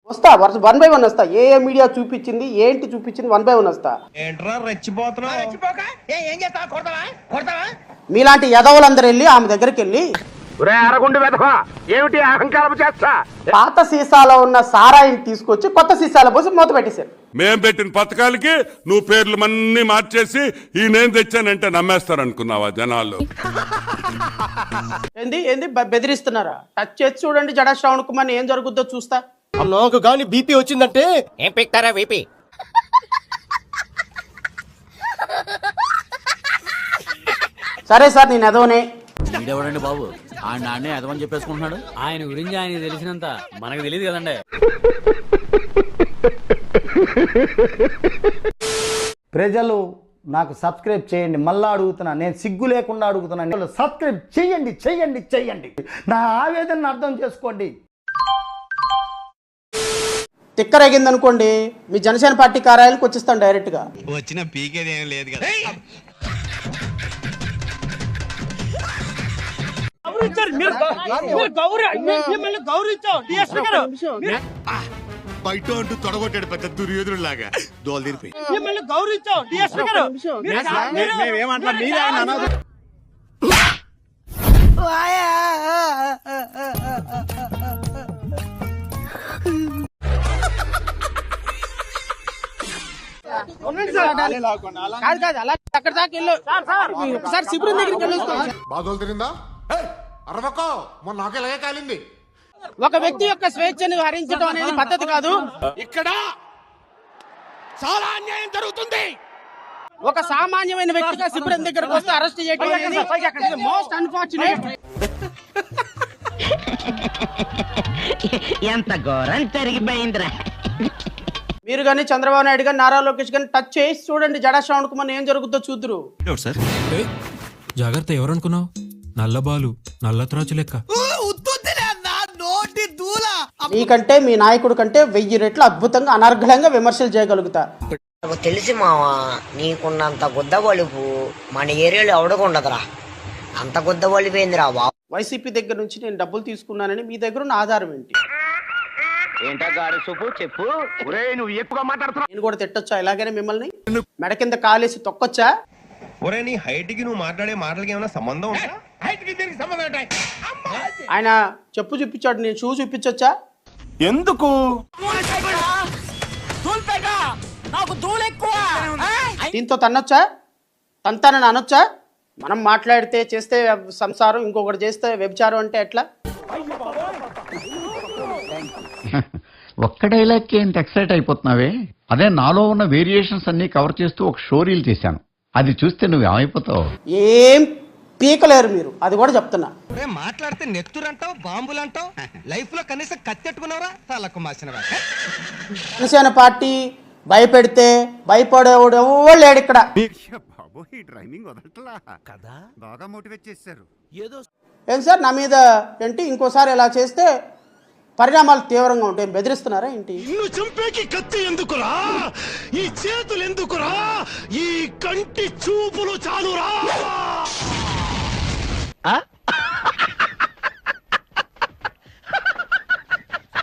వస్తా one by one వస్తా. ఏ media చూపించింది ఏంటి చూపించింది 1 by 1 వస్తా. మీలాంటి యదవులందరూ వెళ్ళి ఆమె దగ్గరికి వెళ్ళి ఏమిటి అహంకారం చేస్తా పాత సీసాలో ఉన్న సారాయిని తీసుకొచ్చి కొత్త సీసాలో పోసి మూత పెట్టేశారు. మేం పెట్టిన పథకాలకి నువ్వు పేర్లు అన్ని మార్చేసి ఈ నేను తెచ్చానంటే నమ్మేస్తారు అనుకున్నావా జనాలు? ఏంది ఏంది బెదిరిస్తున్నారా? టచ్ చేసి చూడండి జడా శ్రావణ్ కుమార్ ఏం జరుగుద్దో చూస్తా. నాకు గాని బీపీ వచ్చిందంటే ఏం పిక్తారా బీపీ? సరే సార్ నేను ఎదవనే. వీడెవడండి బాబు? ఆ నాన్నే ఎదవని చెప్పేసుకుంటున్నాడు. ఆయన గురించి ఆయనకి తెలిసినంత మనకు తెలియదు కదండి. ప్రజలు నాకు సబ్స్క్రైబ్ చేయండి. మళ్ళా అడుగుతున్నా, నేను సిగ్గు లేకుండా అడుగుతున్నాను. సబ్స్క్రైబ్ చేయండి చేయండి చేయండి. నా ఆవేదనను అర్థం చేసుకోండి. తిక్కర్ ఎగింది అనుకోండి మీ జనసేన పార్టీ కార్యాలయానికి వచ్చేస్తాను డైరెక్ట్ గా. వచ్చిన పీకేది ఏం లేదు కదా. బయట అంటూ తొడగొట్టాడు పెద్ద దుర్యోధుడు లాగా. దోలు తీరిపోయి మేమేమంటా మీరే అన్నది. అక్కడ దాకా వెళ్ళు ఒకసారి శిబిరం దగ్గరికి వెళ్ళి బాధలు తిరిందా అరవకో మొన్న నాకు ఇలాగే కాలింది. ఒక వ్యక్తి యొక్క స్వేచ్ఛను హరించడం అనేది పద్ధతి కాదు. ఇక్కడ చాలా అన్యాయం జరుగుతుంది. ఒక సామాన్యమైన వ్యక్తిగా శిబిరం దగ్గరకు వస్తే అరెస్ట్ చేయడం అనేది మోస్ట్ అన్ఫార్చునేట్. ఎంత ఘోరం జరిగిపోయిందిరా. మీరు కానీ చంద్రబాబు నాయుడు గాని నారా లోకేష్ గాని టచ్ చేసి చూడండి జడా శ్రావణ్ కుమార్ ఏం జరుగుతుందో చూద్దురు. జాగ్రత్త, ఎవరనుకున్నావు? నల్లబాలు నల్ల త్రాచు లెక్క. మీకంటే మీ నాయకుడు కంటే 1000 రెట్లు అద్భుతంగా అనర్ఘలంగా విమర్శలు చేయగలుగుతా. తెలిసి మావా, నీకున్నంత గుద్ద బలుపు మన ఏరియాలో ఎవడకుండదురా. అంత గుద్ద బలిపోయిందిరా బాబు. వైసీపీ దగ్గర నుంచి నేను డబ్బులు తీసుకున్నానని మీ దగ్గర ఉన్న ఆధారం ఏంటి? ఏంటా గాడి సూపు చెప్పు. నువ్వు ఎక్కువగా మాట్లాడుతున్నావు. నేను కూడా తిట్టొచ్చా ఇలాగనే మిమ్మల్ని? మెడ కింద కాలేసి తొక్కొచ్చా? ఒరే నీ హైట్ కి నువ్వు మాట్లాడే మాటలకి ఏమైనా సంబంధం ఉందా? హైట్ కి దీనికి సంబంధం ఉంటాయి. ఆయన చెప్పు చూపించాడు, నేను షూ చూపించొచ్చా? ఎందుకు దీంతో తన్నొచ్చా? తంతానని అనొచ్చా? మనం మాట్లాడితే చేస్తే సంసారం, ఇంకొకటి చేస్తే వ్యభిచారం అంటే ఎట్లా? ఒక్క డైలాగ్కి ఎంత ఎక్సైట్ అయిపోతున్నావే? అదే నాలో ఉన్న వేరియేషన్స్ అన్ని కవర్ చేస్తూ ఒక షో రీల్ చేశాను. అది చూస్తే నువ్వు ఏమైపోతావు? ఏం పీకలేరు మీరు, అది కూడా చెప్తున్నా. మాట్లాడితే నెత్తురంటావు, బాంబులు అంటావు. లైఫ్ లో కనీసం కత్తెట్టుకున్నావురా తలకు మాసిన. జనసేన పార్టీ భయపెడితే భయపడేవాడు ఎవరు లేడు ఇక్కడ. ఏం సార్ నా మీద ఏంటి? ఇంకోసారి ఇలా చేస్తే పరిణామాలు తీవ్రంగా ఉంటాయి. బెదిరిస్తున్నారా ఏంటి? చంపేకి కత్తి ఎందుకురా? ఈ చేతులు ఎందుకురా? ఈ కంటి చూపులు చాలురా.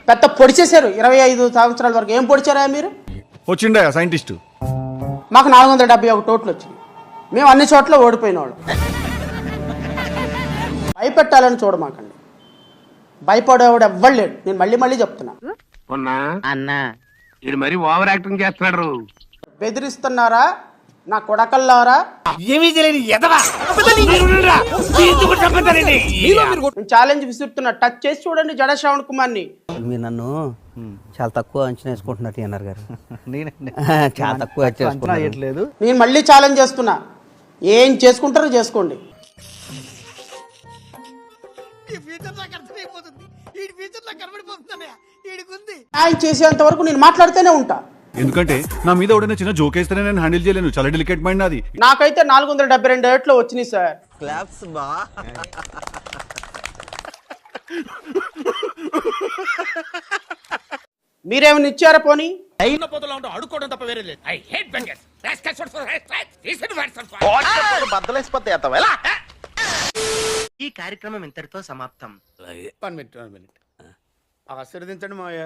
పెద్ద పొడిచేశారు 25 సంవత్సరాల వరకు. ఏం పొడిచారా మీరు? వచ్చిండా సైంటిస్ట్? మాకు 471 ఓట్లు వచ్చినాయి. మేము అన్ని చోట్ల ఓడిపోయిన వాళ్ళు. భయపెట్టాలని చూడమాకండి. భయపడేవాడు ఎవ్వడు లేడు. నేను మళ్ళీ మళ్ళీ చెప్తున్నా. అన్నా ఇది మరి ఓవర్ యాక్టింగ్ చేస్తున్నాడు. బెదిరిస్తున్నారా నా కొడకల్లారా? ఏమీ తెలియని ఎదవా. నేను ఛాలెంజ్ విసురుతున్నా. టచ్ చేసి చూడండి జడా శ్రావణ్ కుమార్ని. మీరు నన్ను చాలా తక్కువ అంచనా వేసుకుంటున్నట్టు అన్నారు గారు. చాలా తక్కువ అంచనా. నేను మళ్ళీ ఛాలెంజ్ చేస్తున్నా. ఏం చేసుకుంటారో చేసుకోండి. న్యాయం చేసేంత వరకు నేను మాట్లాడుతూనే ఉంటా. ఎందుకంటే నా మీద ఎవడైనా చిన్న జోక్ వేస్తేనే నేను హ్యాండిల్ చేయలేను. చాలా డెలికేట్ మైండ్ నాది. నాకైతే 472 ఏట్లో వచ్చినాయి సార్. క్లాప్స్ బా. మీరేమైనా ఇచ్చారా పోనీ? అడుక్కోవడం తప్ప వేరే లేదు. ఈ కార్యక్రమం ఇంతటితో సమాప్తం. ఆశీర్వదించండి మావయ్య.